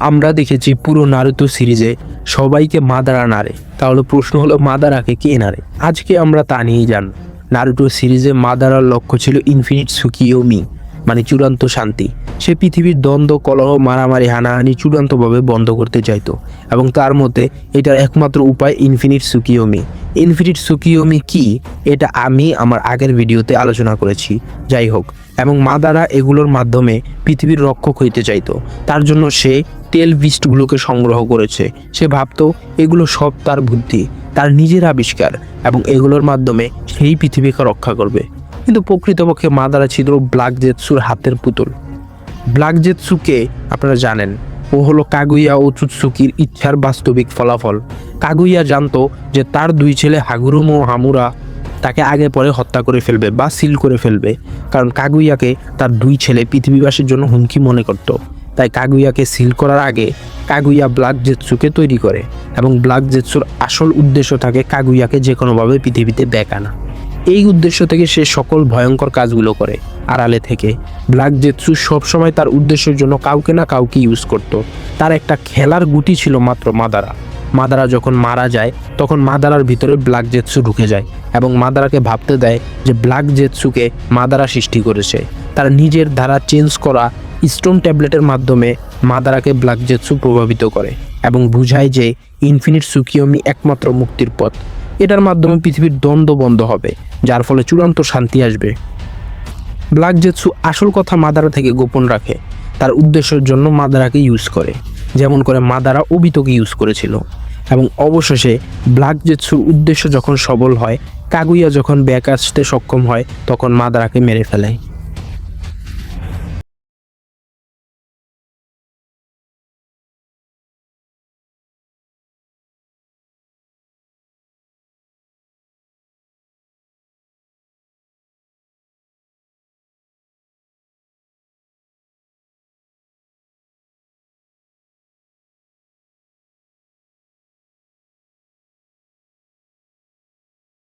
আমরা দেখেছি পুরো নারুতো সিরিজে সবাইকে মাদারা নাড়ে, তাহলে প্রশ্ন হলো মাদারাকে কে নাড়ে? আজকে আমরা তা নিয়েই জানব। নারুতো সিরিজে মাদারার লক্ষ্য ছিল ইনফিনিট সুকিয়োমি, মানে চূড়ান্ত শান্তি। সে পৃথিবীর দ্বন্দ্ব, কলহ, মারামারি, হানাহানি চূড়ান্তভাবে বন্ধ করতে চাইতো, এবং তার মতে এটার একমাত্র উপায় ইনফিনিট সুকিয়োমি। ইনফিনিট সুকিয়োমি কি, এটা আমি আমার আগের ভিডিওতে আলোচনা করেছি। যাই হোক, এবং মাদারা এগুলোর মাধ্যমে পৃথিবীর রক্ষক হইতে চাইতো। তার জন্য সে তেল বিস্টগুলোকে সংগ্রহ করেছে। সে ভাবতো এগুলো সব তার বুদ্ধি, তার নিজের আবিষ্কার, এবং এগুলোর মাধ্যমে সেই পৃথিবীকে রক্ষা করবে। কিন্তু প্রকৃতপক্ষে মাদারা ছিল ব্ল্যাক জেটসুর হাতের পুতুল। ব্ল্যাক জেটসুকে আপনারা জানেন, ও হলো কাগুইয়া ও চুৎসুকির ইচ্ছার বাস্তবিক ফলাফল। কাগুইয়া জানতো যে তার দুই ছেলে হাগুরুমো হামুরা তাকে আগে পরে হত্যা করে ফেলবে বা সিল করে ফেলবে, কারণ কাগুইয়াকে তার দুই ছেলে পৃথিবীবাসীর জন্য হুমকি মনে করত। তাই কাগুইয়াকে সিল করার আগে কাগুইয়া ব্ল্যাক জেটসুকে তৈরি করে, এবং ব্ল্যাক জেটসুর আসল উদ্দেশ্য থাকে কাগুইয়াকে যে কোনোভাবে পৃথিবীতে দেখানো। এই উদ্দেশ্য থেকে সে সকল ভয়ঙ্কর কাজগুলো করে আড়ালে থেকে। ব্ল্যাক জেটসু সবসময় তার উদ্দেশ্যের জন্য কাউকে না কাউকে ইউজ করত। তার একটা খেলার গুটি ছিল মাত্র মাদারা। মাদারা যখন মারা যায় তখন মাদারার ভিতরে ব্ল্যাক জেটসু ঢুকে যায়, এবং মাদারাকে ভাবতে দেয় যে ব্ল্যাক জেটসুকে মাদারা সৃষ্টি করেছে। তার নিজের দ্বারা চেঞ্জ করা স্টোন ট্যাবলেটের মাধ্যমে মাদারাকে ব্ল্যাক জেটসু প্রভাবিত করে, এবং বুঝায় যে ইনফিনিট সুকিয়োমি একমাত্র মুক্তির পথ। এটার মাধ্যমে পৃথিবীর দ্বন্দ্ব বন্ধ হবে, যার ফলে চূড়ান্ত শান্তি আসবে। ব্ল্যাক জেটসু আসল কথা মাদারা থেকে গোপন রাখে, তার উদ্দেশ্যের জন্য মাদারাকে ইউজ করে, যেমন করে মাদারা ওবিতোকে ইউজ করেছিল। এবং অবশেষে ব্ল্যাক জেটসুর উদ্দেশ্য যখন সফল হয়, কাগুইয়া যখন ব্যাক আসতে সক্ষম হয়, তখন মাদারাকে মেরে ফেলে।